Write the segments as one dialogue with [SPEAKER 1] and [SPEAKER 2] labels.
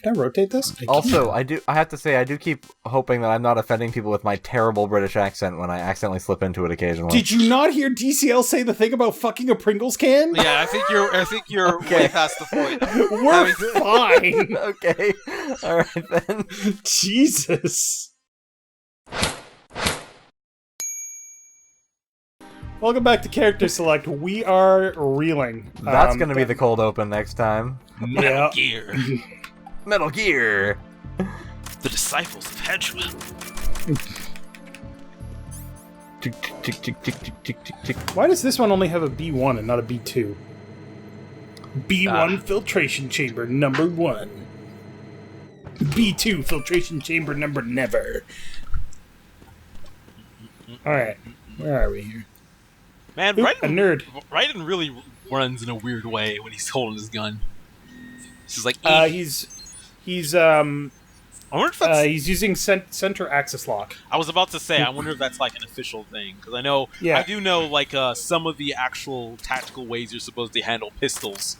[SPEAKER 1] Can I rotate this?
[SPEAKER 2] Also, I have to say, I do keep hoping that I'm not offending people with my terrible British accent when I accidentally slip into it occasionally.
[SPEAKER 1] Did you not hear DCL say the thing about fucking a Pringles can?
[SPEAKER 3] Yeah, I think you're way past the point.
[SPEAKER 1] We're fine.
[SPEAKER 2] Okay. Alright then.
[SPEAKER 1] Jesus. Welcome back to Character Select. We are reeling.
[SPEAKER 2] That's gonna be the cold open next time.
[SPEAKER 3] Metal Gear.
[SPEAKER 2] Metal Gear!
[SPEAKER 3] The Disciples of Henchmen.
[SPEAKER 1] Why does this one only have a B1 and not a B2? B1 filtration chamber number 1. B2 filtration chamber number never. Alright, where are we here?
[SPEAKER 3] Man,
[SPEAKER 1] Oop, a nerd.
[SPEAKER 3] Raiden really runs in a weird way when he's holding his gun. He's like,
[SPEAKER 1] he's
[SPEAKER 3] I wonder if that's...
[SPEAKER 1] he's using center axis lock.
[SPEAKER 3] I was about to say, I wonder if that's like an official thing, because I do know like some of the actual tactical ways you're supposed to handle pistols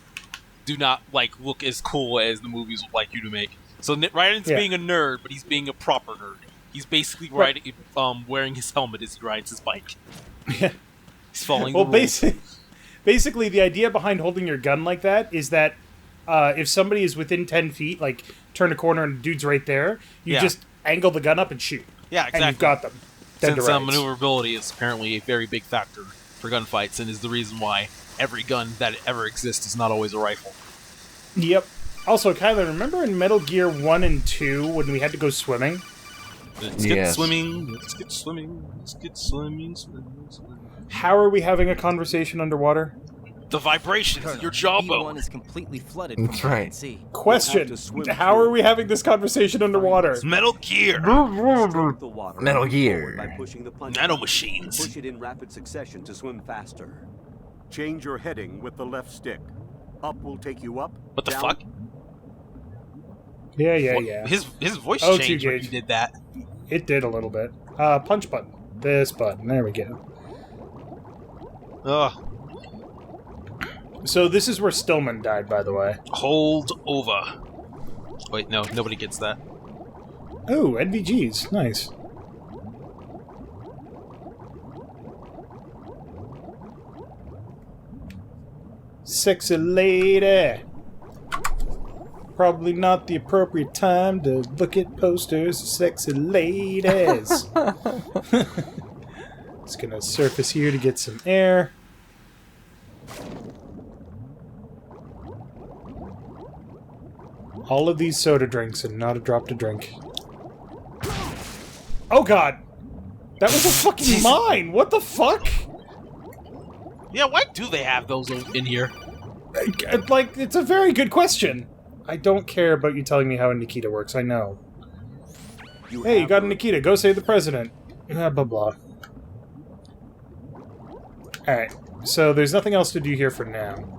[SPEAKER 3] do not like look as cool as the movies would like you to make. So Raiden's being a nerd, but he's being a proper nerd. He's basically wearing his helmet as he rides his bike. He's following the rules.
[SPEAKER 1] Basically, the idea behind holding your gun like that is that if somebody is within 10 feet, like turn a corner and the dude's right there, you just angle the gun up and shoot.
[SPEAKER 3] Yeah, exactly.
[SPEAKER 1] And you've got them.
[SPEAKER 3] Since maneuverability is apparently a very big factor for gunfights and is the reason why every gun that ever exists is not always a rifle.
[SPEAKER 1] Yep. Also, Kylen, remember in Metal Gear 1 and 2 when we had to go swimming?
[SPEAKER 3] Let's get swimming. Let's get swimming. Let's get swimming.
[SPEAKER 1] How are we having a conversation underwater?
[SPEAKER 3] The vibrations, your jawbone.
[SPEAKER 4] is completely flooded.
[SPEAKER 2] That's right.
[SPEAKER 1] Question: how are we having this conversation underwater?
[SPEAKER 3] It's Metal Gear.
[SPEAKER 2] Metal Gear.
[SPEAKER 5] By pushing the punch
[SPEAKER 3] Nano machines.
[SPEAKER 5] Push it in rapid succession to swim faster. Change your heading with the left stick. Up will take you up.
[SPEAKER 3] What the
[SPEAKER 5] down.
[SPEAKER 3] fuck?
[SPEAKER 1] Yeah.
[SPEAKER 3] His voice
[SPEAKER 1] Oh,
[SPEAKER 3] changed when he did that.
[SPEAKER 1] It did a little bit. Punch button. This button. There we go.
[SPEAKER 3] Ugh.
[SPEAKER 1] So this is where Stillman died, by the way.
[SPEAKER 3] Hold over. Wait, no, nobody gets that.
[SPEAKER 1] Oh, NVGs. Nice. Sexy lady. Probably not the appropriate time to look at posters of sexy ladies. Just gonna surface here to get some air. All of these soda drinks and not a drop to drink. Oh god! That was a fucking mine! What the fuck?
[SPEAKER 3] Yeah, why do they have those in here?
[SPEAKER 1] Like, it's a very good question. I don't care about you telling me how a Nikita works, I know. Hey, you got a Nikita, go save the president. Blah, blah, blah. Alright, so there's nothing else to do here for now.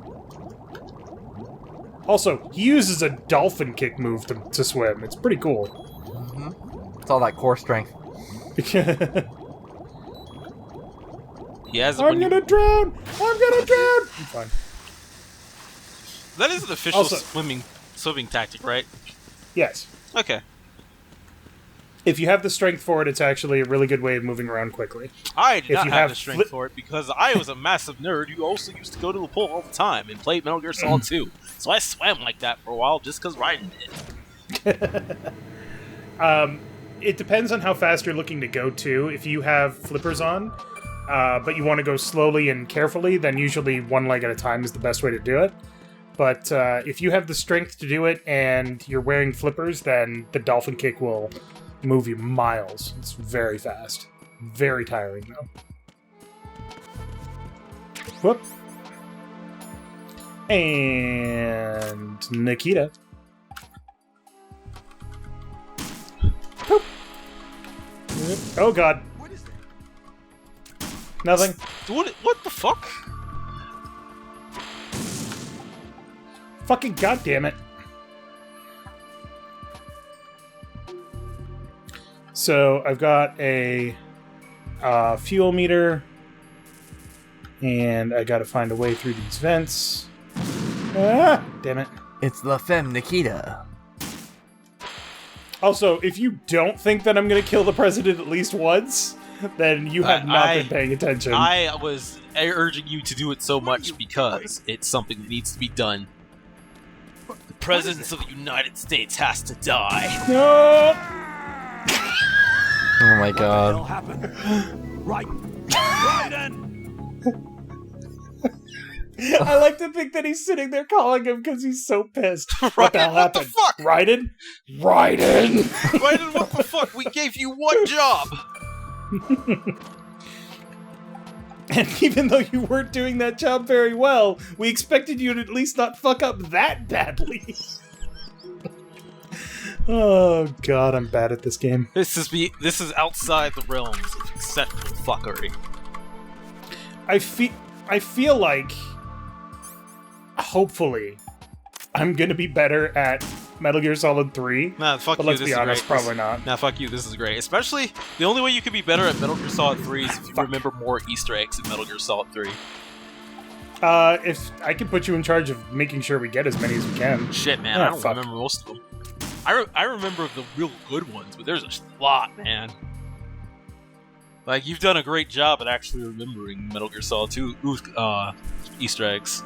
[SPEAKER 1] Also, he uses a dolphin kick move to swim. It's pretty cool.
[SPEAKER 2] Mm-hmm. It's all that core strength.
[SPEAKER 1] I'm gonna drown! I'm gonna drown! I'm fine.
[SPEAKER 3] That is an official swimming tactic, right?
[SPEAKER 1] Yes.
[SPEAKER 3] Okay.
[SPEAKER 1] If you have the strength for it, it's actually a really good way of moving around quickly.
[SPEAKER 3] I did not have the strength for it because I was a massive nerd who also used to go to the pool all the time and played Metal Gear Solid 2. So I swam like that for a while just because Raiden did.
[SPEAKER 1] It depends on how fast you're looking to go, too. If you have flippers on, but you want to go slowly and carefully, then usually one leg at a time is the best way to do it. But if you have the strength to do it and you're wearing flippers, then the dolphin kick will move you miles. It's very fast. Very tiring, though. Whoop. And Nikita. Poop. Oh god.
[SPEAKER 5] What is that?
[SPEAKER 1] Nothing.
[SPEAKER 3] What the fuck?
[SPEAKER 1] Fucking goddammit. So I've got a fuel meter, and I gotta find a way through these vents. Ah, damn it.
[SPEAKER 2] It's La Femme Nikita.
[SPEAKER 1] Also, if you don't think that I'm going to kill the president at least once, then you have not been paying attention.
[SPEAKER 3] I was urging you to do it so much because it's something that needs to be done. The President of the United States has to die.
[SPEAKER 1] No!
[SPEAKER 2] Oh my god.
[SPEAKER 5] What the hell happened? Right then!
[SPEAKER 1] I like to think that he's sitting there calling him because he's so pissed. What the hell
[SPEAKER 3] What the
[SPEAKER 1] happened?
[SPEAKER 3] fuck?
[SPEAKER 1] Raiden? Raiden!
[SPEAKER 3] Raiden, what the fuck? We gave you one job!
[SPEAKER 1] And even though you weren't doing that job very well, we expected you to at least not fuck up that badly. Oh god, I'm bad at this game.
[SPEAKER 3] This is outside the realms of acceptable fuckery.
[SPEAKER 1] I feel like, hopefully, I'm gonna be better at Metal Gear Solid 3.
[SPEAKER 3] Nah, fuck
[SPEAKER 1] but
[SPEAKER 3] you,
[SPEAKER 1] let's
[SPEAKER 3] this
[SPEAKER 1] be
[SPEAKER 3] is
[SPEAKER 1] honest,
[SPEAKER 3] great.
[SPEAKER 1] probably not.
[SPEAKER 3] Nah, fuck you, this is great. Especially, the only way you could be better at Metal Gear Solid 3 is if you remember more Easter eggs in Metal Gear Solid 3.
[SPEAKER 1] If I can put you in charge of making sure we get as many as we can.
[SPEAKER 3] Shit, man,
[SPEAKER 1] Oh,
[SPEAKER 3] I don't
[SPEAKER 1] fuck.
[SPEAKER 3] remember most of them. I remember the real good ones, but there's a lot, man. Like, you've done a great job at actually remembering Metal Gear Solid 2 Easter eggs.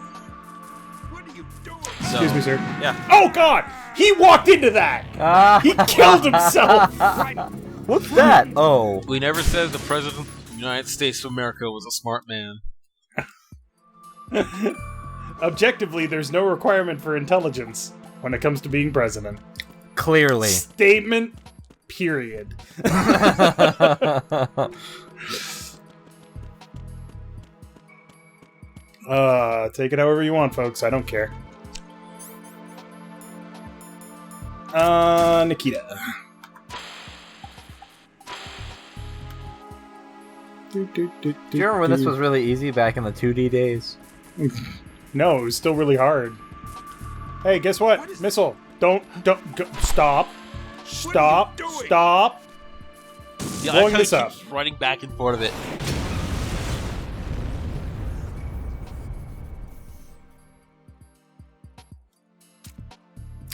[SPEAKER 5] What are you doing?
[SPEAKER 3] So,
[SPEAKER 1] Excuse me, sir.
[SPEAKER 3] Yeah.
[SPEAKER 1] Oh god! He walked into that! He killed himself!
[SPEAKER 2] What's that? Oh.
[SPEAKER 3] We never said the President of the United States of America was a smart man.
[SPEAKER 1] Objectively, there's no requirement for intelligence when it comes to being president.
[SPEAKER 2] Clearly.
[SPEAKER 1] Statement, period. Take it however you want, folks. I don't care. Nikita.
[SPEAKER 2] Do you remember when this was really easy back in the 2D days?
[SPEAKER 1] No, it was still really hard. Hey, guess what? Missile. Don't go. Stop. Stop. Stop.
[SPEAKER 3] Yeah,
[SPEAKER 1] Blowing
[SPEAKER 3] I
[SPEAKER 1] this
[SPEAKER 3] kinda
[SPEAKER 1] up.
[SPEAKER 3] keep running back and forth of it.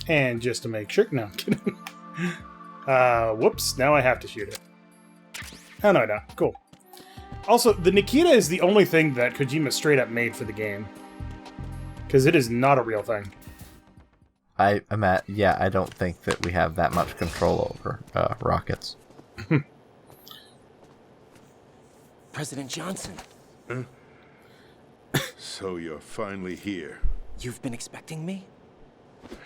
[SPEAKER 1] And just to make sure. No, I'm kidding. Whoops. Now I have to shoot it. Oh, no, I don't. Cool. Also, the Nikita is the only thing that Kojima straight up made for the game. Because it is not a real thing.
[SPEAKER 2] I'm at, yeah, I don't think that we have that much control over rockets.
[SPEAKER 4] President Johnson,
[SPEAKER 6] So you're finally here.
[SPEAKER 4] you've been expecting me?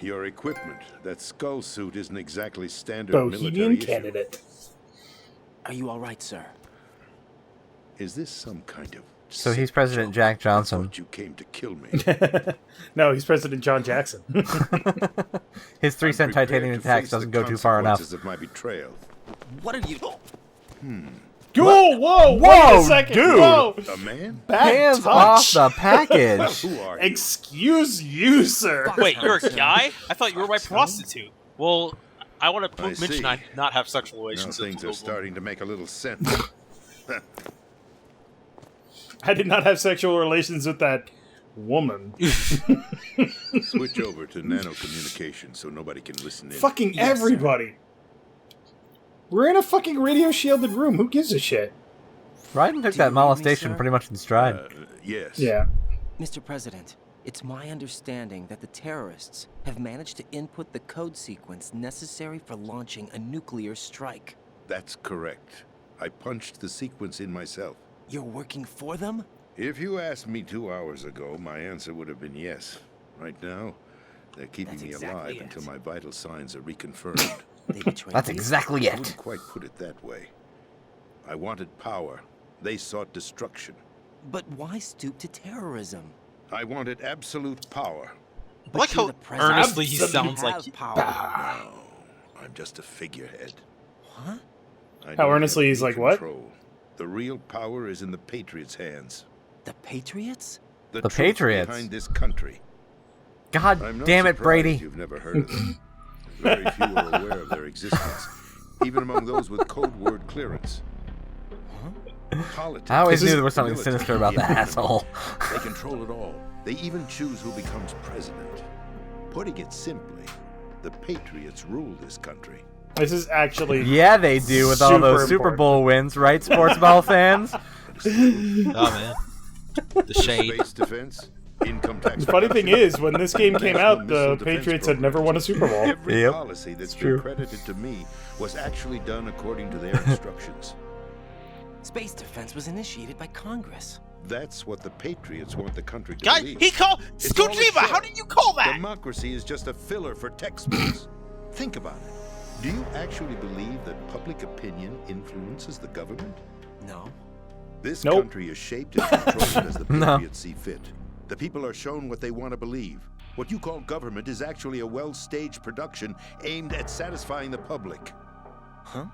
[SPEAKER 6] Your equipment, that skull suit isn't exactly standard
[SPEAKER 1] Bohemian
[SPEAKER 6] military issue.
[SPEAKER 1] candidate.
[SPEAKER 4] Are you all right, sir?
[SPEAKER 6] Is this some kind of...
[SPEAKER 2] So he's President Jack
[SPEAKER 6] I
[SPEAKER 2] Johnson.
[SPEAKER 6] thought you came to kill me.
[SPEAKER 1] No, he's President John Jackson.
[SPEAKER 2] His 3-cent
[SPEAKER 6] I'm prepared
[SPEAKER 2] titanium
[SPEAKER 6] to
[SPEAKER 2] tax
[SPEAKER 6] face
[SPEAKER 2] doesn't
[SPEAKER 6] the
[SPEAKER 2] go too far enough.
[SPEAKER 6] consequences of my betrayal.
[SPEAKER 4] What are you...
[SPEAKER 1] Whoa, whoa, wait
[SPEAKER 2] Whoa,
[SPEAKER 1] a second.
[SPEAKER 2] dude.
[SPEAKER 1] Whoa.
[SPEAKER 6] A man?
[SPEAKER 1] Bad
[SPEAKER 2] Hands
[SPEAKER 1] touch.
[SPEAKER 2] off the package!
[SPEAKER 6] Who are you?
[SPEAKER 1] Excuse you, sir.
[SPEAKER 3] Wait, you're a guy? I thought you were my prostitute. Well, I want to
[SPEAKER 6] I
[SPEAKER 3] mention
[SPEAKER 6] see.
[SPEAKER 3] I not have sexual
[SPEAKER 6] Now
[SPEAKER 3] relations
[SPEAKER 6] things
[SPEAKER 3] with
[SPEAKER 6] are
[SPEAKER 3] those
[SPEAKER 6] starting to make a little sense.
[SPEAKER 1] I did not have sexual relations with that woman.
[SPEAKER 6] Switch over to nanocommunication so nobody can listen in.
[SPEAKER 1] Fucking
[SPEAKER 4] Yes, sir.
[SPEAKER 1] everybody. We're in a fucking radio shielded room. Who gives a shit?
[SPEAKER 2] Raiden took
[SPEAKER 4] Do
[SPEAKER 2] that
[SPEAKER 4] you need me,
[SPEAKER 2] molestation
[SPEAKER 4] sir?
[SPEAKER 2] pretty much in stride.
[SPEAKER 6] Yes.
[SPEAKER 1] Yeah.
[SPEAKER 4] Mr. President, it's my understanding that the terrorists have managed to input the code sequence necessary for launching a nuclear strike.
[SPEAKER 6] That's correct. I punched the sequence in myself.
[SPEAKER 4] You're working for them?
[SPEAKER 6] If you asked me 2 hours ago, my answer would have been yes. Right now, they're keeping
[SPEAKER 4] That's
[SPEAKER 6] me
[SPEAKER 4] exactly
[SPEAKER 6] alive
[SPEAKER 4] it.
[SPEAKER 6] until my vital signs are reconfirmed.
[SPEAKER 4] They betrayed
[SPEAKER 2] That's
[SPEAKER 4] you?
[SPEAKER 2] exactly
[SPEAKER 6] I
[SPEAKER 2] it!
[SPEAKER 6] wouldn't quite put it that way. I wanted power. They sought destruction.
[SPEAKER 4] But why stoop to terrorism?
[SPEAKER 6] I wanted absolute power.
[SPEAKER 3] I like
[SPEAKER 4] you're
[SPEAKER 3] how
[SPEAKER 4] the president.
[SPEAKER 3] earnestly he
[SPEAKER 1] Absolutely.
[SPEAKER 3] sounds like
[SPEAKER 4] Have
[SPEAKER 3] he-
[SPEAKER 4] power.
[SPEAKER 6] No, I'm just a figurehead.
[SPEAKER 4] Huh?
[SPEAKER 6] I
[SPEAKER 1] How
[SPEAKER 6] don't
[SPEAKER 1] earnestly
[SPEAKER 6] have
[SPEAKER 1] he's
[SPEAKER 6] any
[SPEAKER 1] like, what?
[SPEAKER 6] control. The real power is in the Patriots' hands.
[SPEAKER 4] The Patriots?
[SPEAKER 6] The
[SPEAKER 2] The
[SPEAKER 6] truth
[SPEAKER 2] Patriots?
[SPEAKER 6] behind this country.
[SPEAKER 2] God
[SPEAKER 6] I'm not
[SPEAKER 2] damn it,
[SPEAKER 6] surprised
[SPEAKER 2] Brady!
[SPEAKER 6] You've never heard of them. Very few are aware of their existence, even among those with code word clearance. Politics.
[SPEAKER 2] I always
[SPEAKER 1] This
[SPEAKER 2] knew
[SPEAKER 1] is-
[SPEAKER 2] there was something
[SPEAKER 6] military,
[SPEAKER 2] sinister about that asshole.
[SPEAKER 6] They control it all. They even choose who becomes president. Putting it simply, the Patriots rule this country.
[SPEAKER 1] This is actually
[SPEAKER 2] Yeah, they do with all those Super Bowl wins, right, sports ball fans?
[SPEAKER 3] Oh man, the shade.
[SPEAKER 6] Space defense, income tax.
[SPEAKER 1] The funny thing
[SPEAKER 6] reduction,
[SPEAKER 1] is, when this game came out, the
[SPEAKER 6] National Missile
[SPEAKER 1] Patriots
[SPEAKER 6] Defense
[SPEAKER 1] had never won a Super Bowl.
[SPEAKER 6] Every
[SPEAKER 2] Yep.
[SPEAKER 6] policy that's
[SPEAKER 2] true.
[SPEAKER 6] been credited to me was actually done according to their instructions.
[SPEAKER 4] Space defense was initiated by Congress.
[SPEAKER 6] That's what the Patriots want the country to
[SPEAKER 3] Guy,
[SPEAKER 6] believe.
[SPEAKER 3] he called
[SPEAKER 6] It's all a
[SPEAKER 3] Scoojiba.
[SPEAKER 6] show.
[SPEAKER 3] How did you call that?
[SPEAKER 6] Democracy is just a filler for textbooks. Think about it. Do you actually believe that public opinion influences the government?
[SPEAKER 4] No.
[SPEAKER 6] This
[SPEAKER 1] Nope.
[SPEAKER 6] country is shaped and controlled as the
[SPEAKER 2] No.
[SPEAKER 6] Patriots see fit. The people are shown what they want to believe. What you call government is actually a well-staged production aimed at satisfying the public.
[SPEAKER 4] Huh?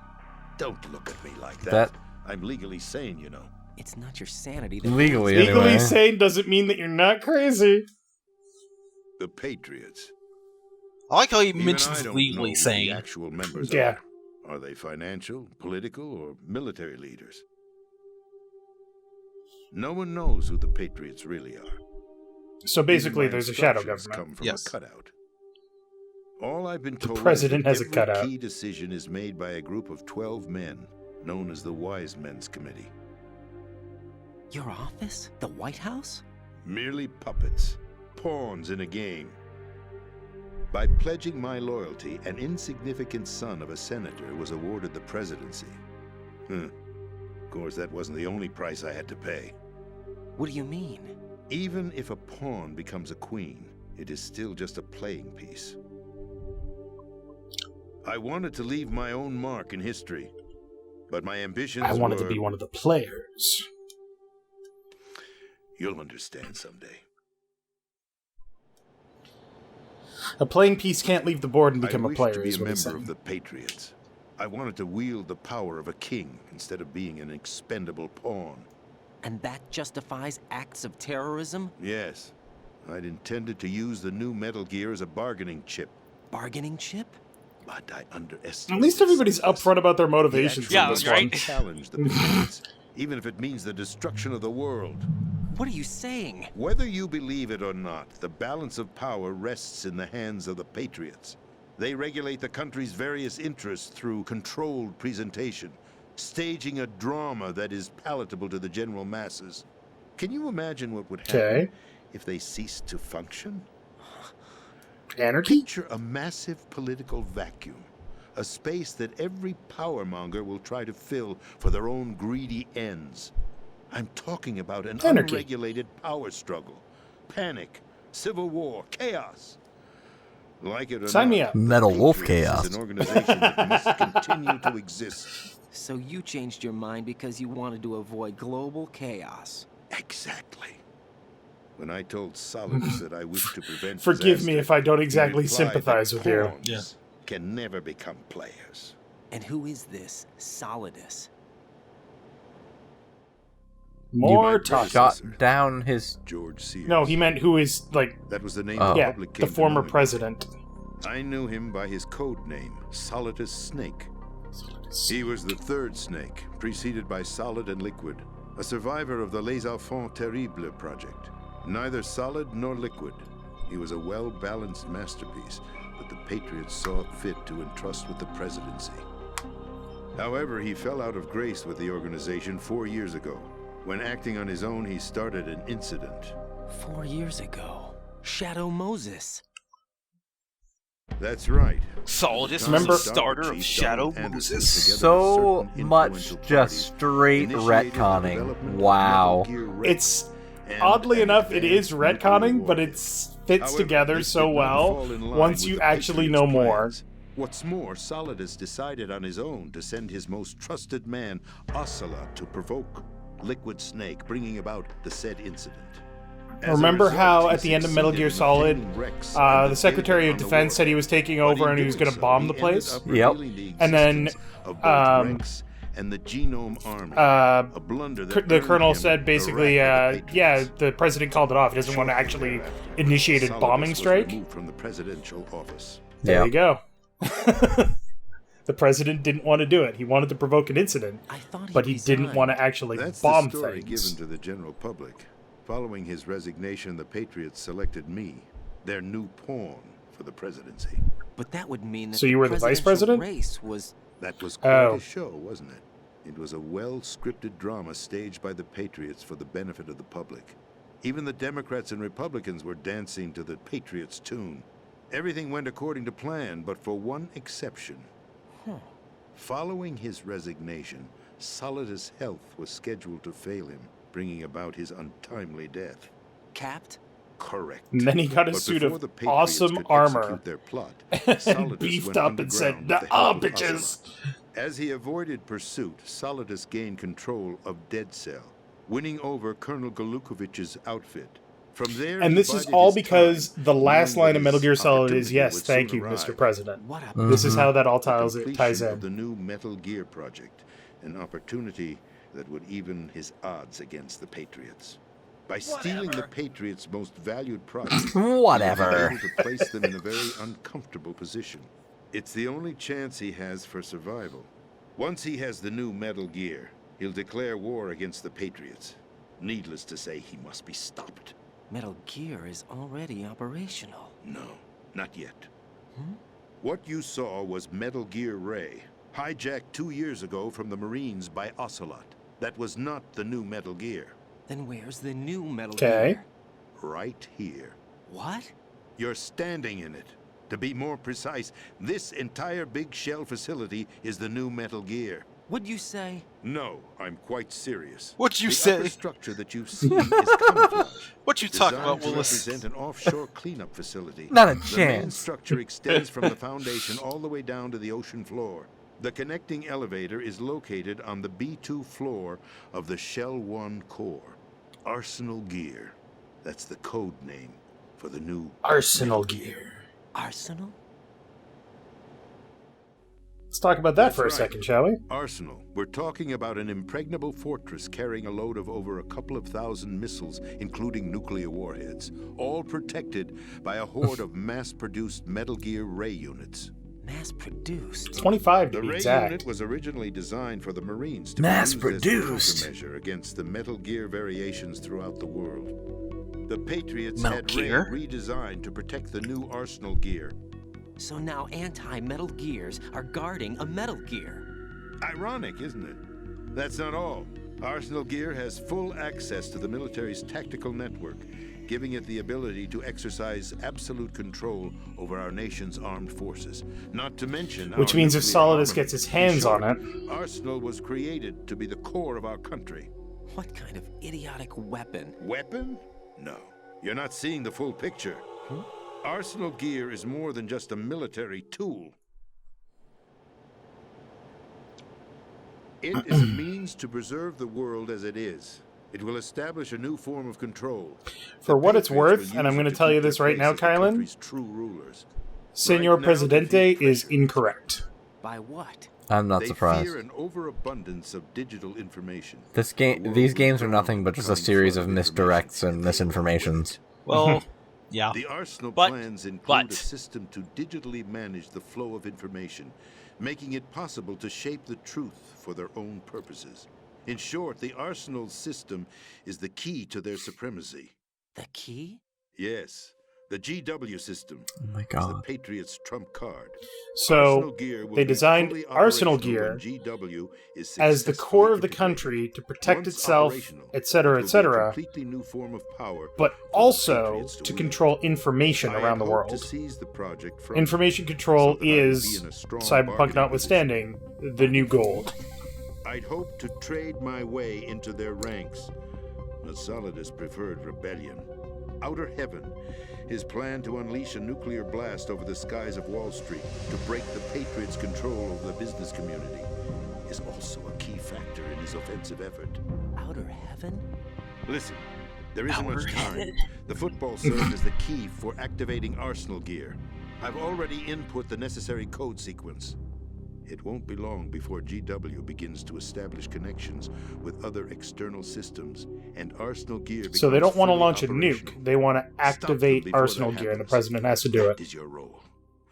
[SPEAKER 6] Don't look at me like that.
[SPEAKER 2] That-
[SPEAKER 6] I'm legally sane, you know.
[SPEAKER 4] It's not your sanity that
[SPEAKER 2] Legally,
[SPEAKER 1] Legally
[SPEAKER 2] anyway.
[SPEAKER 1] sane doesn't mean that you're not crazy.
[SPEAKER 6] The Patriots.
[SPEAKER 3] I like how he
[SPEAKER 6] Even I
[SPEAKER 3] mentions
[SPEAKER 6] don't know
[SPEAKER 3] legally
[SPEAKER 6] who the
[SPEAKER 3] saying.
[SPEAKER 6] actual members
[SPEAKER 1] Yeah.
[SPEAKER 6] are. Are they financial, political, or military leaders? No one knows who the Patriots really are.
[SPEAKER 1] So basically,
[SPEAKER 6] Even my
[SPEAKER 1] there's a shadow
[SPEAKER 6] instructions
[SPEAKER 1] government.
[SPEAKER 6] Come from
[SPEAKER 3] Yes.
[SPEAKER 6] a cutout. All I've been told
[SPEAKER 1] president
[SPEAKER 6] is
[SPEAKER 1] has
[SPEAKER 6] that
[SPEAKER 1] a cutout.
[SPEAKER 6] every key decision is made by a group of 12 men, known as the Wise Men's Committee.
[SPEAKER 4] Your office? The White House?
[SPEAKER 6] Merely puppets, pawns in a game. By pledging my loyalty, an insignificant son of a senator was awarded the presidency. Of course, that wasn't the only price I had to pay.
[SPEAKER 4] What do you mean?
[SPEAKER 6] Even if a pawn becomes a queen, it is still just a playing piece. I wanted to leave my own mark in history, but my ambitions
[SPEAKER 1] I wanted to
[SPEAKER 6] were-
[SPEAKER 1] be one of the players.
[SPEAKER 6] You'll understand someday.
[SPEAKER 1] A playing piece can't leave the board and become
[SPEAKER 6] I
[SPEAKER 1] a
[SPEAKER 6] wished
[SPEAKER 1] player,
[SPEAKER 6] to be
[SPEAKER 1] is
[SPEAKER 6] a
[SPEAKER 1] what he's
[SPEAKER 6] member
[SPEAKER 1] saying.
[SPEAKER 6] of the Patriots. I wanted to wield the power of a king instead of being an expendable pawn.
[SPEAKER 4] And that justifies acts of terrorism?
[SPEAKER 6] Yes, I'd intended to use the new Metal Gear as a bargaining chip,
[SPEAKER 4] Bargaining chip?
[SPEAKER 6] but I underestimated.
[SPEAKER 1] At least everybody's
[SPEAKER 6] Silas.
[SPEAKER 1] upfront about their
[SPEAKER 6] He
[SPEAKER 1] motivations.
[SPEAKER 6] actually
[SPEAKER 3] Yeah,
[SPEAKER 1] in
[SPEAKER 3] that's
[SPEAKER 1] this
[SPEAKER 3] right.
[SPEAKER 1] one.
[SPEAKER 6] to challenge the Patriots, even if it means the destruction of the world.
[SPEAKER 4] What are you saying?
[SPEAKER 6] Whether you believe it or not, the balance of power rests in the hands of the Patriots. They regulate the country's various interests through controlled presentation, staging a drama that is palatable to the general masses. Can you imagine what would happen
[SPEAKER 1] Okay.
[SPEAKER 6] if they ceased to function?
[SPEAKER 1] Anarchy?
[SPEAKER 6] Picture a massive political vacuum, a space that every powermonger will try to fill for their own greedy ends. I'm talking about an
[SPEAKER 1] Anarchy.
[SPEAKER 6] unregulated power struggle, panic, civil war, chaos. Like it or
[SPEAKER 1] Sign
[SPEAKER 6] not,
[SPEAKER 1] me up.
[SPEAKER 6] the
[SPEAKER 2] Metal Wolf
[SPEAKER 6] Patriots
[SPEAKER 2] chaos.
[SPEAKER 6] is an organization that must continue to exist.
[SPEAKER 4] So you changed your mind because you wanted to avoid global chaos.
[SPEAKER 6] Exactly. When I told Solidus that I wished to prevent
[SPEAKER 1] Forgive me
[SPEAKER 6] disaster,
[SPEAKER 1] if I don't
[SPEAKER 6] he
[SPEAKER 1] exactly
[SPEAKER 6] replied
[SPEAKER 1] sympathize
[SPEAKER 6] that
[SPEAKER 1] with you.
[SPEAKER 6] pawns
[SPEAKER 3] Yeah.
[SPEAKER 6] can never become players.
[SPEAKER 4] And who is this Solidus?
[SPEAKER 1] More
[SPEAKER 6] my
[SPEAKER 1] talk.
[SPEAKER 2] Shot down his...
[SPEAKER 6] George Sears.
[SPEAKER 1] No, he meant who is, like,
[SPEAKER 6] That was the name
[SPEAKER 2] Oh.
[SPEAKER 6] the
[SPEAKER 1] yeah,
[SPEAKER 6] public
[SPEAKER 1] the
[SPEAKER 6] came to
[SPEAKER 1] former
[SPEAKER 6] know him.
[SPEAKER 1] president.
[SPEAKER 6] I knew him by his code name, Solidus Snake. He was the third snake, preceded by Solid and Liquid, a survivor of the Les Enfants Terribles project. Neither solid nor liquid. He was a well-balanced masterpiece that the Patriots saw fit to entrust with the presidency. However, he fell out of grace with the organization 4 years ago. When acting on his own, he started an incident.
[SPEAKER 4] 4 years ago. Shadow Moses.
[SPEAKER 6] That's right.
[SPEAKER 3] Solidus
[SPEAKER 1] Remember-
[SPEAKER 3] was the starter of Shadow Moses.
[SPEAKER 2] So much just straight retconning. Wow.
[SPEAKER 1] It's oddly enough, it is retconning, but it fits together so well once you actually know more.
[SPEAKER 6] What's more, Solidus decided on his own to send his most trusted man, Ocelot, to provoke Liquid Snake, bringing about the said incident. As a
[SPEAKER 1] Remember
[SPEAKER 6] result,
[SPEAKER 1] how
[SPEAKER 6] he
[SPEAKER 1] at the end of Metal
[SPEAKER 6] succeeded
[SPEAKER 1] Gear
[SPEAKER 6] in
[SPEAKER 1] Solid,
[SPEAKER 6] obtaining Rex and
[SPEAKER 1] the Secretary of
[SPEAKER 6] data on the
[SPEAKER 1] Defense said he
[SPEAKER 6] world.
[SPEAKER 1] was taking
[SPEAKER 6] But
[SPEAKER 1] over
[SPEAKER 6] in
[SPEAKER 1] and he was
[SPEAKER 6] doing
[SPEAKER 1] going to
[SPEAKER 6] so,
[SPEAKER 1] bomb
[SPEAKER 6] he
[SPEAKER 1] the
[SPEAKER 6] ended
[SPEAKER 1] place?
[SPEAKER 6] up
[SPEAKER 2] Yep.
[SPEAKER 6] revealing the
[SPEAKER 1] And then,
[SPEAKER 6] existence of both Rex and the Genome Army. A blunder that
[SPEAKER 1] The
[SPEAKER 6] earned
[SPEAKER 1] colonel
[SPEAKER 6] him
[SPEAKER 1] said
[SPEAKER 6] a
[SPEAKER 1] basically,
[SPEAKER 6] rack with the
[SPEAKER 1] yeah,
[SPEAKER 6] Patriots.
[SPEAKER 1] the president called it off. He doesn't want to actually initiate a
[SPEAKER 6] Solidus
[SPEAKER 1] bombing
[SPEAKER 6] was
[SPEAKER 1] strike.
[SPEAKER 6] removed from the presidential office.
[SPEAKER 1] There
[SPEAKER 2] Yeah.
[SPEAKER 1] you go. The president didn't want to do it. He wanted to provoke an incident,
[SPEAKER 4] I thought
[SPEAKER 1] but he didn't want to actually
[SPEAKER 6] That's
[SPEAKER 1] bomb
[SPEAKER 6] the story
[SPEAKER 1] things.
[SPEAKER 6] given to the general public. Following his resignation, the Patriots selected me, their new pawn, for the presidency.
[SPEAKER 4] But that would mean that
[SPEAKER 1] So you were the vice
[SPEAKER 4] presidential
[SPEAKER 1] president?
[SPEAKER 4] race was...
[SPEAKER 6] That was quite a show, wasn't it? It was a well-scripted drama staged by the Patriots for the benefit of the public. Even the Democrats and Republicans were dancing to the Patriots' tune. Everything went according to plan, but for one exception. Following his resignation, Solidus' health was scheduled to fail him, bringing about his untimely death.
[SPEAKER 4] Capped?
[SPEAKER 6] Correct.
[SPEAKER 1] And then he got a
[SPEAKER 6] But
[SPEAKER 1] suit
[SPEAKER 6] before
[SPEAKER 1] of
[SPEAKER 6] the Patriots
[SPEAKER 1] awesome
[SPEAKER 6] could
[SPEAKER 1] armor
[SPEAKER 6] execute their plot,
[SPEAKER 1] and
[SPEAKER 6] Solidus
[SPEAKER 1] beefed
[SPEAKER 6] went
[SPEAKER 1] up and said,
[SPEAKER 6] underground with the
[SPEAKER 1] "Nah,
[SPEAKER 6] help of
[SPEAKER 1] bitches."
[SPEAKER 6] Ocelot. As he avoided pursuit, Solidus gained control of Dead Cell, winning over Colonel Golukovich's outfit. From there,
[SPEAKER 1] And
[SPEAKER 6] he
[SPEAKER 1] this is
[SPEAKER 6] bided
[SPEAKER 1] all
[SPEAKER 6] his
[SPEAKER 1] because
[SPEAKER 6] time,
[SPEAKER 1] the last
[SPEAKER 6] knowing
[SPEAKER 1] line
[SPEAKER 6] that
[SPEAKER 1] of Metal
[SPEAKER 6] his
[SPEAKER 1] Gear Solid is,
[SPEAKER 6] opportunity
[SPEAKER 1] yes,
[SPEAKER 6] would
[SPEAKER 1] thank
[SPEAKER 6] soon
[SPEAKER 1] you,
[SPEAKER 6] arrive.
[SPEAKER 1] Mr. President.
[SPEAKER 4] What a...
[SPEAKER 1] This is how that all
[SPEAKER 6] The
[SPEAKER 1] ties
[SPEAKER 6] completion of the
[SPEAKER 1] in.
[SPEAKER 6] new Metal Gear project, an opportunity that would even his odds against the Patriots. By stealing the Patriots' most valued product,
[SPEAKER 2] Whatever.
[SPEAKER 6] he was able to place them in a very uncomfortable position. It's the only chance he has for survival. Once he has the new Metal Gear, he'll declare war against the Patriots. Needless to say, he must be stopped.
[SPEAKER 4] Metal Gear is already operational.
[SPEAKER 6] No, not yet. What you saw was Metal Gear Ray, hijacked 2 years ago from the Marines by Ocelot. That was not the new Metal Gear.
[SPEAKER 4] Then where's the new Metal
[SPEAKER 1] Okay.
[SPEAKER 4] Gear?
[SPEAKER 6] Right here.
[SPEAKER 4] What?
[SPEAKER 6] You're standing in it. To be more precise, this entire big shell facility is the new Metal Gear.
[SPEAKER 4] What'd you say?
[SPEAKER 6] No, I'm quite serious.
[SPEAKER 3] What'd you
[SPEAKER 6] the
[SPEAKER 3] say?
[SPEAKER 6] upper structure that you've seen is camouflage.
[SPEAKER 3] What you talking
[SPEAKER 6] Designed
[SPEAKER 3] about,
[SPEAKER 6] to
[SPEAKER 3] Willis?
[SPEAKER 6] represent an offshore cleanup facility.
[SPEAKER 2] Not a
[SPEAKER 6] The main
[SPEAKER 2] chance.
[SPEAKER 6] structure extends from the foundation all the way down to the ocean floor. The connecting elevator is located on the B2 floor of the Shell 1 core. Arsenal Gear. That's the code name for the new
[SPEAKER 1] Arsenal Gear.
[SPEAKER 4] Arsenal?
[SPEAKER 1] Let's talk about that
[SPEAKER 6] That's
[SPEAKER 1] for a
[SPEAKER 6] right.
[SPEAKER 1] second, shall we?
[SPEAKER 6] Arsenal. We're talking about an impregnable fortress carrying a load of over a couple of thousand missiles, including nuclear warheads, all protected by a horde of mass-produced Metal Gear Ray units.
[SPEAKER 4] Mass-produced?
[SPEAKER 1] 25 to
[SPEAKER 6] The
[SPEAKER 1] be
[SPEAKER 6] Ray
[SPEAKER 1] exact.
[SPEAKER 6] unit was originally designed for the Marines to
[SPEAKER 2] Mass-produced.
[SPEAKER 6] be used as a countermeasure against the Metal Gear variations throughout the world. The Patriots
[SPEAKER 3] Metal
[SPEAKER 6] had
[SPEAKER 3] Gear?
[SPEAKER 6] Ray redesigned to protect the new Arsenal Gear.
[SPEAKER 4] So now anti-Metal Gears are guarding a Metal Gear.
[SPEAKER 6] Ironic, isn't it? That's not all. Arsenal Gear has full access to the military's tactical network, giving it the ability to exercise absolute control over our nation's armed forces. Not to mention
[SPEAKER 1] Which
[SPEAKER 6] our
[SPEAKER 1] means if
[SPEAKER 6] nuclear
[SPEAKER 1] Solidus
[SPEAKER 6] armament.
[SPEAKER 1] gets his
[SPEAKER 6] In
[SPEAKER 1] hands on
[SPEAKER 6] short,
[SPEAKER 1] it.
[SPEAKER 6] Arsenal was created to be the core of our country.
[SPEAKER 4] What kind of idiotic weapon?
[SPEAKER 6] Weapon? No. You're not seeing the full picture. Arsenal Gear is more than just a military tool. It is a means to preserve the world as it is. It will establish a new form of control.
[SPEAKER 1] For
[SPEAKER 6] The
[SPEAKER 1] what it's
[SPEAKER 6] Patriots
[SPEAKER 1] worth,
[SPEAKER 6] will
[SPEAKER 1] and I'm
[SPEAKER 6] use
[SPEAKER 1] going
[SPEAKER 6] it
[SPEAKER 1] to tell you
[SPEAKER 6] keep
[SPEAKER 1] this
[SPEAKER 6] their
[SPEAKER 1] right now,
[SPEAKER 6] place as the
[SPEAKER 1] Kylen,
[SPEAKER 6] country's true rulers.
[SPEAKER 1] Senor
[SPEAKER 6] Right now, they
[SPEAKER 1] Presidente
[SPEAKER 6] feel
[SPEAKER 1] is
[SPEAKER 6] pressured.
[SPEAKER 1] incorrect.
[SPEAKER 4] By what?
[SPEAKER 2] I'm not
[SPEAKER 6] They
[SPEAKER 2] surprised.
[SPEAKER 6] fear an overabundance of digital information.
[SPEAKER 2] This
[SPEAKER 6] The
[SPEAKER 2] game,
[SPEAKER 6] world
[SPEAKER 2] these
[SPEAKER 6] will
[SPEAKER 2] games are
[SPEAKER 6] burn
[SPEAKER 2] nothing but just a
[SPEAKER 6] coming
[SPEAKER 2] series
[SPEAKER 6] flood
[SPEAKER 2] of
[SPEAKER 6] information,
[SPEAKER 2] misdirects and
[SPEAKER 6] and they will
[SPEAKER 2] misinformations.
[SPEAKER 3] Well, yeah.
[SPEAKER 6] The Arsenal
[SPEAKER 3] But-
[SPEAKER 6] plans include
[SPEAKER 3] but-
[SPEAKER 6] a system to digitally manage the flow of information, making it possible to shape the truth for their own purposes. In short, the Arsenal system is the key to their supremacy.
[SPEAKER 4] The key?
[SPEAKER 6] Yes, the GW system
[SPEAKER 2] Oh my
[SPEAKER 6] is the
[SPEAKER 2] god.
[SPEAKER 6] Patriots' trump card.
[SPEAKER 1] So,
[SPEAKER 6] Arsenal Gear will
[SPEAKER 1] they
[SPEAKER 6] be
[SPEAKER 1] designed
[SPEAKER 6] fully
[SPEAKER 1] Arsenal
[SPEAKER 6] operational when
[SPEAKER 1] Gear
[SPEAKER 6] GW is
[SPEAKER 1] as the
[SPEAKER 6] successfully
[SPEAKER 1] core of the
[SPEAKER 6] integrated.
[SPEAKER 1] country to protect
[SPEAKER 6] Once
[SPEAKER 1] itself,
[SPEAKER 6] operational,
[SPEAKER 1] etc.,
[SPEAKER 6] it will be a
[SPEAKER 1] etc.,
[SPEAKER 6] completely new form of power
[SPEAKER 1] but
[SPEAKER 6] for the
[SPEAKER 1] also
[SPEAKER 6] Patriots
[SPEAKER 1] to
[SPEAKER 6] wield.
[SPEAKER 1] control information
[SPEAKER 6] I
[SPEAKER 1] around the
[SPEAKER 6] had hoped to
[SPEAKER 1] world.
[SPEAKER 6] seize the project from
[SPEAKER 1] Information
[SPEAKER 6] them,
[SPEAKER 1] control
[SPEAKER 6] so that I would be
[SPEAKER 1] is,
[SPEAKER 6] in a strong
[SPEAKER 1] Cyberpunk
[SPEAKER 6] bargaining
[SPEAKER 1] notwithstanding, the new gold.
[SPEAKER 6] position. I'd hoped to trade my way into their ranks, but Solidus preferred rebellion. Outer Heaven, his plan to unleash a nuclear blast over the skies of Wall Street to break the Patriots' control over the business community, is also a key factor in his offensive effort.
[SPEAKER 4] Outer heaven?
[SPEAKER 6] Listen, there isn't much time.
[SPEAKER 3] Outer
[SPEAKER 6] The football served as the key for activating Arsenal Gear. I've already input the necessary code sequence. It won't be long before GW begins to establish connections with other external systems, and Arsenal Gear becomes
[SPEAKER 1] So they don't want to
[SPEAKER 6] fully
[SPEAKER 1] launch a
[SPEAKER 6] operational.
[SPEAKER 1] nuke. They want to
[SPEAKER 6] Stop them
[SPEAKER 1] activate
[SPEAKER 6] before
[SPEAKER 1] Arsenal
[SPEAKER 6] that
[SPEAKER 1] Gear, and the
[SPEAKER 6] happens.
[SPEAKER 1] president has to do
[SPEAKER 6] That
[SPEAKER 1] it.
[SPEAKER 6] is your role.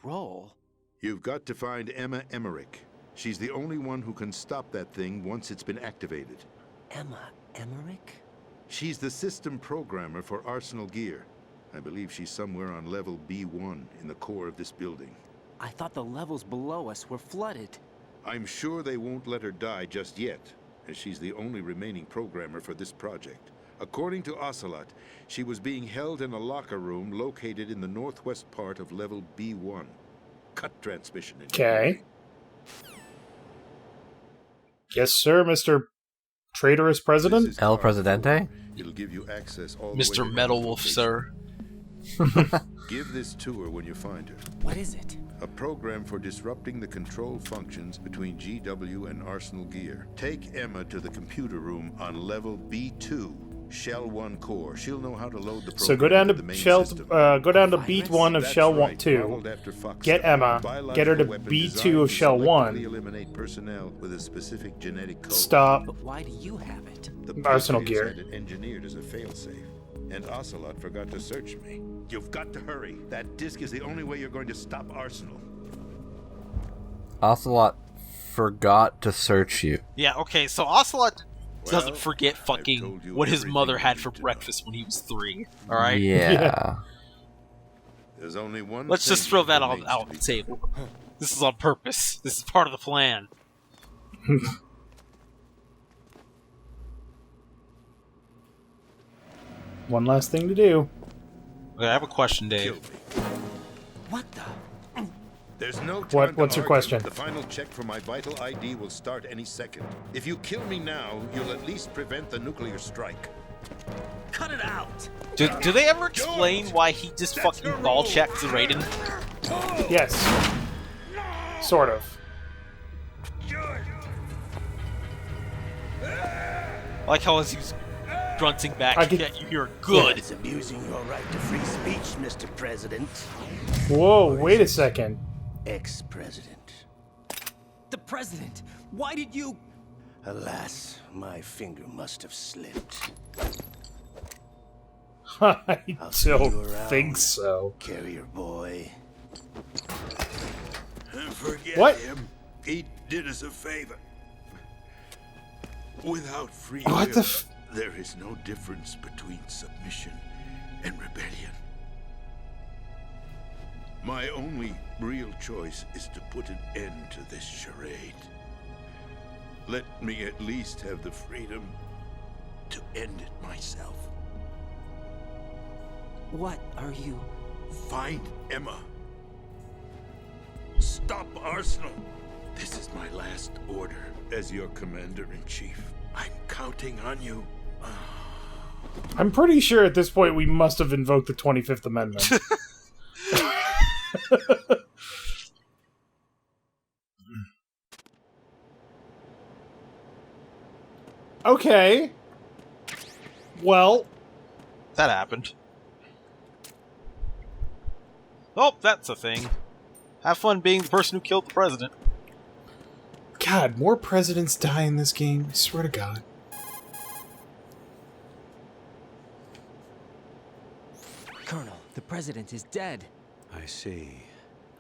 [SPEAKER 4] Roll?
[SPEAKER 6] You've got to find Emma Emmerich. She's the only one who can stop that thing once it's been activated.
[SPEAKER 4] Emma Emmerich?
[SPEAKER 6] She's the system programmer for Arsenal Gear. I believe she's somewhere on level B1 in the core of this building.
[SPEAKER 4] I thought the levels below us were flooded.
[SPEAKER 6] I'm sure they won't let her die just yet, as she's the only remaining programmer for this project. According to Ocelot, she was being held in a locker room located in the northwest part of level B1. Cut transmission.
[SPEAKER 1] Okay. Yes, sir, Mr. Traitorous President?
[SPEAKER 2] El Presidente?
[SPEAKER 6] It'll give you access all
[SPEAKER 3] Mr.
[SPEAKER 6] the way to
[SPEAKER 3] Metal
[SPEAKER 6] the
[SPEAKER 3] Wolf,
[SPEAKER 6] location.
[SPEAKER 3] sir.
[SPEAKER 6] Give this to her when you find her.
[SPEAKER 4] What is it?
[SPEAKER 6] A program for disrupting the control functions between GW and Arsenal Gear. Take Emma to the computer room on level B2, Shell 1 core. She'll know how to load the program.
[SPEAKER 1] So go down
[SPEAKER 6] into the
[SPEAKER 1] to
[SPEAKER 6] main
[SPEAKER 1] Shell,
[SPEAKER 6] system.
[SPEAKER 1] go down to beat 1 of
[SPEAKER 6] That's
[SPEAKER 1] Shell
[SPEAKER 6] right,
[SPEAKER 1] 2.
[SPEAKER 6] modeled after Fox
[SPEAKER 1] Get
[SPEAKER 6] style.
[SPEAKER 1] Emma.
[SPEAKER 6] Biological
[SPEAKER 1] Get her to
[SPEAKER 6] weapon
[SPEAKER 1] B2
[SPEAKER 6] designed
[SPEAKER 1] of
[SPEAKER 6] to
[SPEAKER 1] Shell 1.
[SPEAKER 6] selectively eliminate personnel with a specific genetic code.
[SPEAKER 1] Stop.
[SPEAKER 4] But why do you have it?
[SPEAKER 6] The
[SPEAKER 1] Arsenal
[SPEAKER 6] Patriots
[SPEAKER 1] Gear.
[SPEAKER 6] had it engineered as a failsafe, and Ocelot forgot to search me. You've got to hurry. That disk is the only way you're going to stop Arsenal.
[SPEAKER 2] Ocelot forgot to search you.
[SPEAKER 3] Yeah, okay, so Ocelot doesn't
[SPEAKER 6] Well,
[SPEAKER 3] forget
[SPEAKER 6] I've
[SPEAKER 3] fucking
[SPEAKER 6] told you
[SPEAKER 3] what his
[SPEAKER 6] everything
[SPEAKER 3] mother
[SPEAKER 6] you
[SPEAKER 3] had
[SPEAKER 6] need
[SPEAKER 3] for
[SPEAKER 6] to know.
[SPEAKER 3] breakfast when he was 3. Alright?
[SPEAKER 2] Yeah.
[SPEAKER 6] There's only one.
[SPEAKER 3] Let's just
[SPEAKER 6] thing
[SPEAKER 3] throw that
[SPEAKER 6] remains
[SPEAKER 3] out
[SPEAKER 6] to
[SPEAKER 3] on
[SPEAKER 6] be
[SPEAKER 3] the table. This is on purpose. This is part of the plan.
[SPEAKER 1] One last thing to do.
[SPEAKER 3] Okay, I have a question,
[SPEAKER 6] Kill
[SPEAKER 3] Dave.
[SPEAKER 6] me.
[SPEAKER 4] What the?
[SPEAKER 6] There's no time to
[SPEAKER 1] What's your
[SPEAKER 6] argue.
[SPEAKER 1] question?
[SPEAKER 6] The final check for my vital ID will start any second. If you kill me now, you'll at least prevent the nuclear strike.
[SPEAKER 4] Cut it out!
[SPEAKER 3] Do they ever explain why he just fucking ball checked Raiden?
[SPEAKER 1] Yes. Sort of.
[SPEAKER 3] I like how as he was grunting back,
[SPEAKER 1] I could-
[SPEAKER 3] yeah, you're good.
[SPEAKER 7] It's abusing your right to free speech, Mr. President.
[SPEAKER 1] Whoa, wait a second.
[SPEAKER 7] Ex-president.
[SPEAKER 4] The president! Why did you...
[SPEAKER 7] Alas, my finger must have slipped.
[SPEAKER 1] I
[SPEAKER 7] I'll see you
[SPEAKER 1] don't
[SPEAKER 7] around,
[SPEAKER 1] think so.
[SPEAKER 7] Carrier boy.
[SPEAKER 6] Forget
[SPEAKER 1] What?
[SPEAKER 6] him. He did us a favor. Without free
[SPEAKER 1] What
[SPEAKER 6] will,
[SPEAKER 1] the f-
[SPEAKER 6] there is no difference between submission and rebellion. My only real choice is to put an end to this charade. Let me at least have the freedom to end it myself.
[SPEAKER 4] What are you...
[SPEAKER 6] Find Emma. Stop Arsenal. This is my last order as your commander-in-chief. I'm counting on you.
[SPEAKER 1] I'm pretty sure at this point we must have invoked the 25th Amendment. Okay. Well,
[SPEAKER 3] That happened. Oh, that's a thing. Have fun being the person who killed the president.
[SPEAKER 1] God, more presidents die in this game. I swear to God.
[SPEAKER 4] Colonel, the president is dead.
[SPEAKER 8] I see.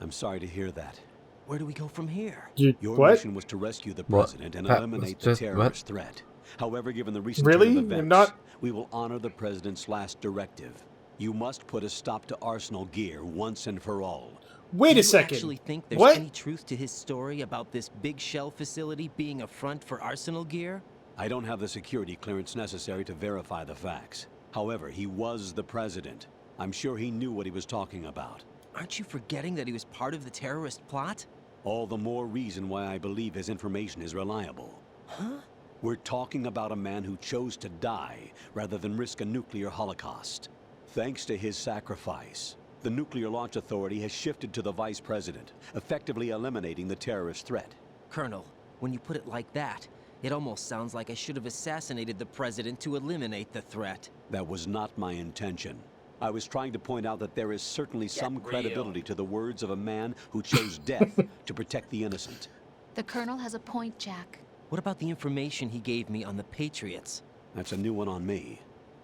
[SPEAKER 8] I'm sorry to hear that.
[SPEAKER 4] Where do we go from here?
[SPEAKER 8] Your
[SPEAKER 2] What?
[SPEAKER 8] mission was to rescue the
[SPEAKER 2] What?
[SPEAKER 8] president and
[SPEAKER 2] That
[SPEAKER 8] eliminate
[SPEAKER 2] was
[SPEAKER 8] the
[SPEAKER 2] just-
[SPEAKER 8] terrorist threat. However, given the recent
[SPEAKER 1] Really?
[SPEAKER 8] turn of
[SPEAKER 1] You're
[SPEAKER 8] events,
[SPEAKER 1] not-
[SPEAKER 8] we will honor the president's last directive. You must put a stop to Arsenal Gear once and for all.
[SPEAKER 1] Wait
[SPEAKER 4] Do
[SPEAKER 1] a second.
[SPEAKER 4] you actually think there's
[SPEAKER 1] What?
[SPEAKER 4] any truth to his story about this big shell facility being a front for Arsenal Gear?
[SPEAKER 8] I don't have the security clearance necessary to verify the facts. However, he was the president. I'm sure he knew what he was talking about.
[SPEAKER 4] Aren't you forgetting that he was part of the terrorist plot?
[SPEAKER 8] All the more reason why I believe his information is reliable.
[SPEAKER 4] Huh?
[SPEAKER 8] We're talking about a man who chose to die rather than risk a nuclear holocaust. Thanks to his sacrifice, the Nuclear Launch Authority has shifted to the vice president, effectively eliminating the terrorist threat.
[SPEAKER 4] Colonel, when you put it like that, it almost sounds like I should have assassinated the president to eliminate the threat.
[SPEAKER 8] That was not my intention. I was trying to point out that there is certainly some credibility to the words of a man who chose death to protect the innocent.
[SPEAKER 9] The Colonel has a point, Jack.
[SPEAKER 4] What about the information he gave me on the Patriots?
[SPEAKER 8] That's a new one on me.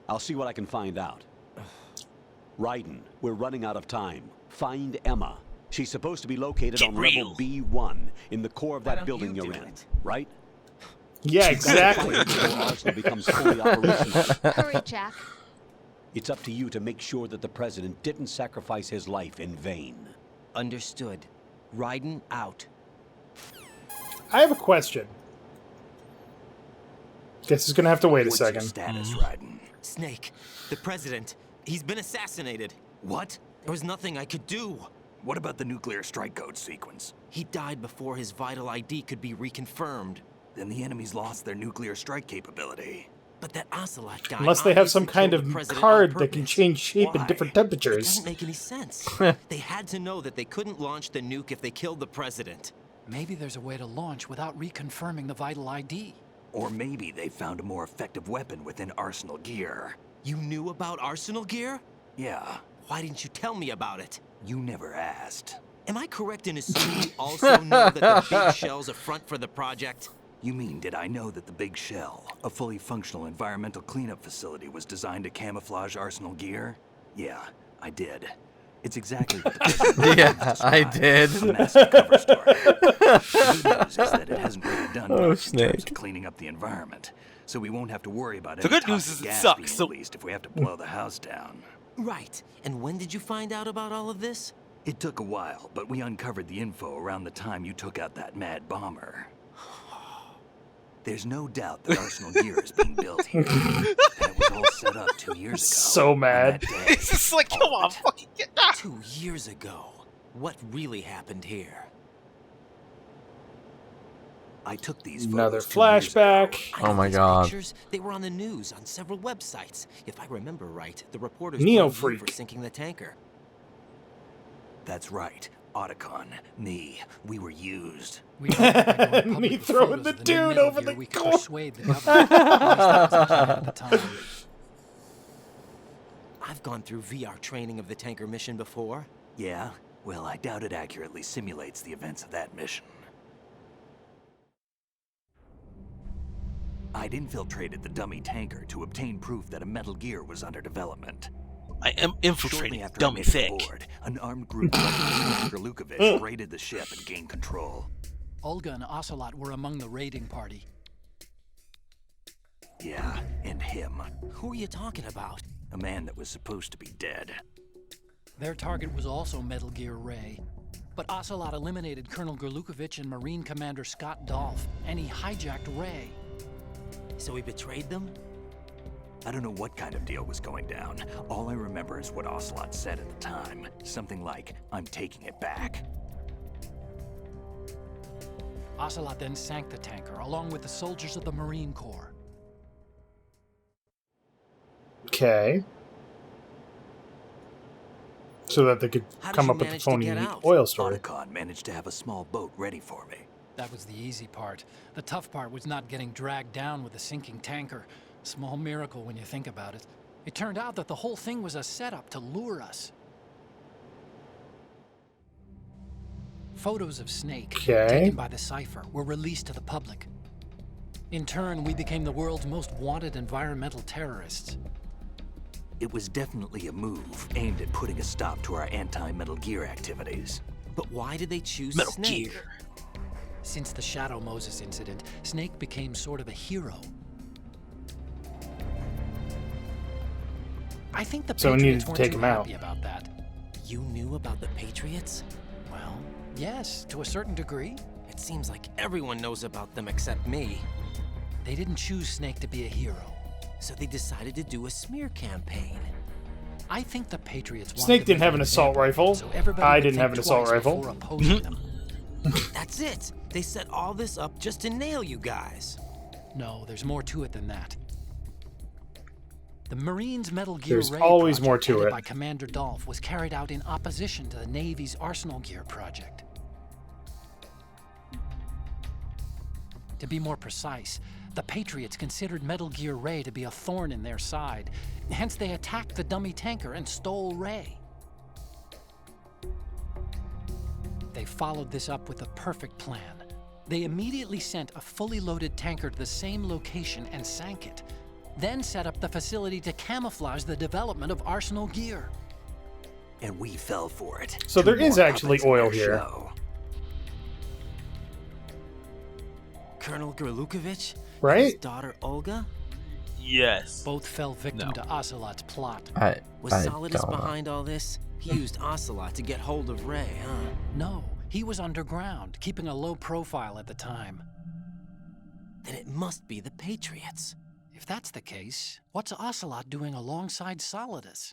[SPEAKER 8] I'll see what I can find out. Raiden, we're running out of time. Find Emma. She's supposed to be located on level B1 in the core of that building you're in, right?
[SPEAKER 1] Yeah, exactly.
[SPEAKER 8] Before Arsenal becomes fully operational.
[SPEAKER 9] Hurry, Jack.
[SPEAKER 8] It's up to you to make sure that the President didn't sacrifice his life in vain.
[SPEAKER 4] Understood. Raiden out.
[SPEAKER 1] I have a question. Guess he's gonna have to wait a
[SPEAKER 7] What's
[SPEAKER 1] second.
[SPEAKER 7] your status, Raiden?
[SPEAKER 4] Snake, the president, he's been assassinated.
[SPEAKER 7] What?
[SPEAKER 4] There was nothing I could do.
[SPEAKER 7] What about the nuclear strike code sequence?
[SPEAKER 4] He died before his vital ID could be reconfirmed.
[SPEAKER 7] Then the enemy's lost their nuclear strike capability.
[SPEAKER 4] But that Ocelot guy.
[SPEAKER 1] Unless they have some
[SPEAKER 4] obviously
[SPEAKER 1] kind
[SPEAKER 4] killed
[SPEAKER 1] of
[SPEAKER 4] the president
[SPEAKER 1] card
[SPEAKER 4] on
[SPEAKER 1] that can
[SPEAKER 4] purpose.
[SPEAKER 1] change shape
[SPEAKER 7] Why?
[SPEAKER 1] in different
[SPEAKER 4] It
[SPEAKER 1] temperatures.
[SPEAKER 4] doesn't make any sense. They had to know that they couldn't launch the nuke if they killed the president.
[SPEAKER 10] Maybe there's a way to launch without reconfirming the vital ID.
[SPEAKER 7] Or maybe they found a more effective weapon within Arsenal gear.
[SPEAKER 4] You knew about Arsenal gear?
[SPEAKER 7] Yeah,
[SPEAKER 4] Why didn't you tell me about it?
[SPEAKER 7] you never asked.
[SPEAKER 4] Am I correct in assuming you also know that the big shell's a front for the project?
[SPEAKER 7] You mean, did I know that the Big Shell, a fully functional environmental cleanup facility, was designed to camouflage Arsenal gear? Yeah, I did. It's exactly what the president
[SPEAKER 2] Yeah, I did.
[SPEAKER 7] A massive cover story. The good news is that it hasn't really done
[SPEAKER 2] Oh,
[SPEAKER 7] much in terms
[SPEAKER 2] Snake.
[SPEAKER 7] of cleaning up the environment, so we won't have to worry about
[SPEAKER 3] The
[SPEAKER 7] any
[SPEAKER 3] good news
[SPEAKER 7] toxic
[SPEAKER 3] is it
[SPEAKER 7] gas
[SPEAKER 3] sucks,
[SPEAKER 7] being
[SPEAKER 3] so-
[SPEAKER 7] released if we have to blow the house down.
[SPEAKER 4] Right. And when did you find out about all of this?
[SPEAKER 7] It took a while, but we uncovered the info around the time you took out that mad bomber. There's no doubt that Arsenal gear is being built here, and it was all set up 2 years ago.
[SPEAKER 1] So
[SPEAKER 7] on
[SPEAKER 1] mad.
[SPEAKER 7] that day.
[SPEAKER 3] It's just like, come on, fucking get that.
[SPEAKER 4] 2 years ago. What really happened here?
[SPEAKER 7] I took these
[SPEAKER 1] Another
[SPEAKER 7] photos 2 years ago.
[SPEAKER 1] flashback.
[SPEAKER 4] I
[SPEAKER 2] Oh
[SPEAKER 4] know
[SPEAKER 2] my
[SPEAKER 4] these
[SPEAKER 2] God.
[SPEAKER 4] Pictures, they were on the news on several websites. If I remember right, the reporters
[SPEAKER 1] Neo
[SPEAKER 4] blamed you
[SPEAKER 1] freak.
[SPEAKER 4] for sinking the tanker.
[SPEAKER 7] That's right. Otacon, me, we were used.
[SPEAKER 10] We tried by going public
[SPEAKER 1] Me
[SPEAKER 10] with
[SPEAKER 1] throwing
[SPEAKER 10] photos
[SPEAKER 1] the
[SPEAKER 10] of new
[SPEAKER 1] dude
[SPEAKER 10] Metal
[SPEAKER 1] over
[SPEAKER 10] Gear,
[SPEAKER 1] the
[SPEAKER 10] we could
[SPEAKER 1] core.
[SPEAKER 10] persuade the government. At least that was the plan at the time.
[SPEAKER 4] I've gone through VR training of the tanker mission before.
[SPEAKER 7] Yeah? Well, I doubt it accurately simulates the events of that mission. I'd infiltrated the dummy tanker to obtain proof that a Metal Gear was under development.
[SPEAKER 3] I am
[SPEAKER 7] Shortly
[SPEAKER 3] infiltrating
[SPEAKER 7] after I
[SPEAKER 3] dummy
[SPEAKER 7] made it
[SPEAKER 3] thick.
[SPEAKER 7] aboard, an armed group led by Mr. Lukovich raided the ship and gained control.
[SPEAKER 10] Olga and Ocelot were among the raiding party.
[SPEAKER 7] Yeah, and him.
[SPEAKER 4] Who are you talking about?
[SPEAKER 7] A man that was supposed to be dead.
[SPEAKER 10] Their target was also Metal Gear Ray. But Ocelot eliminated Colonel Gerlukovich and Marine Commander Scott Dolph, and he hijacked Ray.
[SPEAKER 4] So he betrayed them?
[SPEAKER 7] I don't know what kind of deal was going down. All I remember is what Ocelot said at the time. Something like, I'm taking it back.
[SPEAKER 10] Ocelot then sank the tanker, along with the soldiers of the Marine Corps.
[SPEAKER 1] Okay. So that they could
[SPEAKER 4] How did
[SPEAKER 1] come
[SPEAKER 4] you
[SPEAKER 1] up with the
[SPEAKER 4] manage to
[SPEAKER 1] phony
[SPEAKER 4] get out?
[SPEAKER 1] oil story.
[SPEAKER 7] Otacon managed to have a small boat ready for me.
[SPEAKER 10] That was the easy part. The tough part was not getting dragged down with a sinking tanker. Small miracle when you think about it. It turned out that the whole thing was a setup to lure us. Photos of Snake,
[SPEAKER 1] Okay.
[SPEAKER 10] taken by the Cypher, were released to the public. In turn, we became the world's most wanted environmental terrorists.
[SPEAKER 7] It was definitely a move aimed at putting a stop to our anti-Metal Gear activities.
[SPEAKER 4] But why did they choose
[SPEAKER 3] Metal
[SPEAKER 4] Snake?
[SPEAKER 3] Gear.
[SPEAKER 10] Since the Shadow Moses incident, Snake became sort of a hero. I think the
[SPEAKER 1] So we needed
[SPEAKER 10] Patriots
[SPEAKER 1] to
[SPEAKER 10] weren't
[SPEAKER 1] take
[SPEAKER 10] too
[SPEAKER 1] him out.
[SPEAKER 10] happy about that.
[SPEAKER 4] You knew about the Patriots?
[SPEAKER 10] Well, yes, to a certain degree.
[SPEAKER 4] It seems like everyone knows about them except me.
[SPEAKER 10] They didn't choose Snake to be a hero.
[SPEAKER 4] So they decided to do a smear campaign.
[SPEAKER 10] I think the Patriots wanted
[SPEAKER 1] Snake
[SPEAKER 10] to
[SPEAKER 1] didn't
[SPEAKER 10] make
[SPEAKER 1] have an assault
[SPEAKER 10] example,
[SPEAKER 1] rifle.
[SPEAKER 10] So everybody
[SPEAKER 1] I
[SPEAKER 10] would
[SPEAKER 1] didn't
[SPEAKER 10] think
[SPEAKER 1] have an assault
[SPEAKER 10] twice
[SPEAKER 1] rifle.
[SPEAKER 10] before opposing them.
[SPEAKER 4] That's it! They set all this up just to nail you guys.
[SPEAKER 10] No, there's more to it than that. The Marines' Metal Gear
[SPEAKER 1] There's
[SPEAKER 10] Ray
[SPEAKER 1] always
[SPEAKER 10] project
[SPEAKER 1] more to
[SPEAKER 10] headed
[SPEAKER 1] it.
[SPEAKER 10] by Commander Dolph was carried out in opposition to the Navy's Arsenal Gear project. To be more precise, the Patriots considered Metal Gear Ray to be a thorn in their side. Hence, they attacked the dummy tanker and stole Ray. They followed this up with a perfect plan. They immediately sent a fully loaded tanker to the same location and sank it, then set up the facility to camouflage the development of Arsenal Gear.
[SPEAKER 7] And we fell for it.
[SPEAKER 1] So
[SPEAKER 7] Two
[SPEAKER 1] there is
[SPEAKER 7] more
[SPEAKER 1] actually
[SPEAKER 7] puppets in
[SPEAKER 1] oil
[SPEAKER 7] their
[SPEAKER 1] here.
[SPEAKER 7] show.
[SPEAKER 4] Colonel Gerlukovich?
[SPEAKER 1] Right?
[SPEAKER 4] His daughter Olga?
[SPEAKER 3] Yes.
[SPEAKER 10] Both fell victim to Ocelot's plot.
[SPEAKER 4] Was Solidus behind all this? He used Ocelot to get hold of Ray, huh?
[SPEAKER 10] No, he was underground, keeping a low profile at the time.
[SPEAKER 4] Then it must be the Patriots.
[SPEAKER 10] If that's the case, what's Ocelot doing alongside Solidus?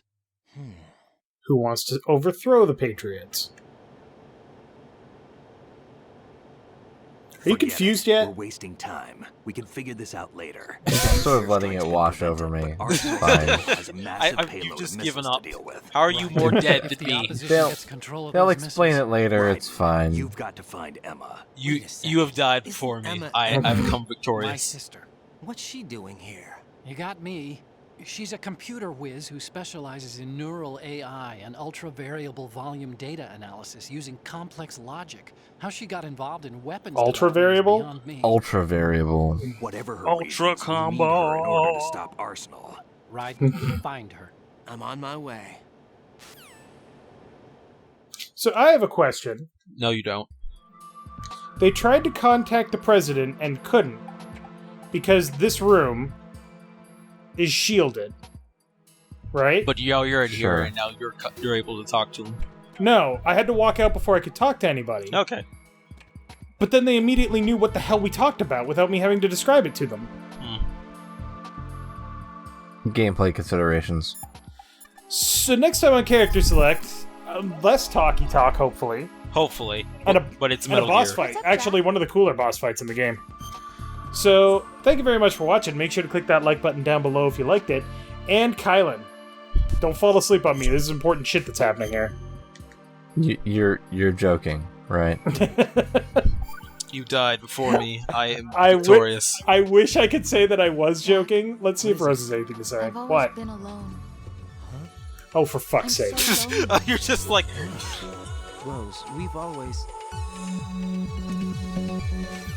[SPEAKER 1] Who wants to overthrow the Patriots? Are you confused yet?
[SPEAKER 7] We're wasting time. We can figure this out later.
[SPEAKER 2] Sort of letting it wash over me. Fine.
[SPEAKER 3] You've just given up. How are you more dead than me?
[SPEAKER 2] They'll explain it later. It's fine.
[SPEAKER 7] You've got to find Emma.
[SPEAKER 3] You have died before me. I've come victorious.
[SPEAKER 10] My sister.
[SPEAKER 4] What's she doing here?
[SPEAKER 10] You got me. She's a computer whiz who specializes in neural AI and ultra-variable volume data analysis using complex logic. How she got involved in weapons
[SPEAKER 1] ultra-variable?
[SPEAKER 10] beyond me.
[SPEAKER 2] Ultra-variable.
[SPEAKER 7] Whatever her
[SPEAKER 3] Ultra
[SPEAKER 7] reasons,
[SPEAKER 3] combo.
[SPEAKER 7] we need her in order to stop Arsenal.
[SPEAKER 10] Right, find her.
[SPEAKER 4] I'm on my way.
[SPEAKER 1] So I have a question.
[SPEAKER 3] No, you don't.
[SPEAKER 1] They tried to contact the president and couldn't because this room is shielded, right?
[SPEAKER 3] But you're in
[SPEAKER 2] Sure.
[SPEAKER 3] here, and now you're able to talk to him.
[SPEAKER 1] No, I had to walk out before I could talk to anybody.
[SPEAKER 3] Okay.
[SPEAKER 1] But then they immediately knew what the hell we talked about without me having to describe it to them.
[SPEAKER 2] Gameplay considerations.
[SPEAKER 1] So next time on Character Select, less talky talk, hopefully.
[SPEAKER 3] Hopefully.
[SPEAKER 1] And
[SPEAKER 3] but it's
[SPEAKER 1] and a
[SPEAKER 3] Metal
[SPEAKER 1] boss
[SPEAKER 3] Gear.
[SPEAKER 1] fight. Actually, one of the cooler boss fights in the game. So, thank you very much for watching. Make sure to click that like button down below if you liked it. And Kylen, don't fall asleep on me. This is important shit that's happening here.
[SPEAKER 2] You're joking, right?
[SPEAKER 3] You died before me. I am victorious.
[SPEAKER 1] I wish I could say that I was joking. Let's see if Rose has anything to say.
[SPEAKER 9] I've always
[SPEAKER 1] What?
[SPEAKER 9] been alone.
[SPEAKER 1] Oh, for fuck's
[SPEAKER 9] I'm
[SPEAKER 1] sake.
[SPEAKER 9] so lonely.
[SPEAKER 3] You're just like...
[SPEAKER 4] Rose, we've always...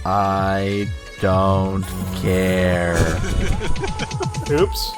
[SPEAKER 2] I don't care.
[SPEAKER 1] Oops.